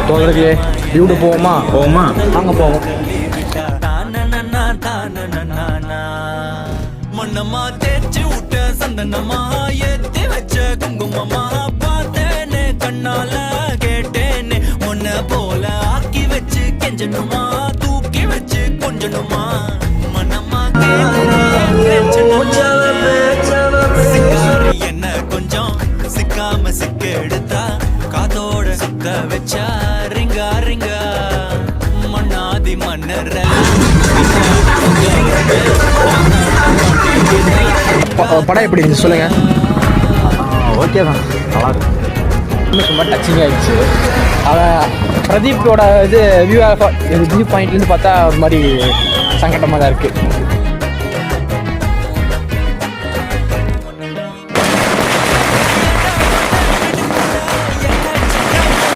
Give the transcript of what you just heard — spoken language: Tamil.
தோழர்களே டியூடு போவோமா வாங்க போவோம். மண்ணம்மா தேய்ச்சி விட்ட சந்தனமா ஏத்தி வச்ச குங்குமமா பார்த்தேனே கண்ணால கேட்டேனே உன்னை போல ஆக்கி வச்சு கெஞ்சணுமா தூக்கி வச்சு கொஞ்சணுமா மண்ணம்மா என்ன கொஞ்சம் சிக்காம சிக்க எடுத்தா காதோட சுத்த வச்சா ரிங்கா ரிங்கா மண்ணாதி மன்னர் படம் எப்படி இருந்துச்சு சொல்லுங்க. ஓகே தான், நல்லா இருக்கு. இன்னும் ரொம்ப டச்சிங் ஆகிடுச்சு. அவன் பிரதீப்போட இது வியூ பாயிண்ட்லேருந்து பார்த்தா ஒரு மாதிரி சங்கடமாக தான் இருக்குது.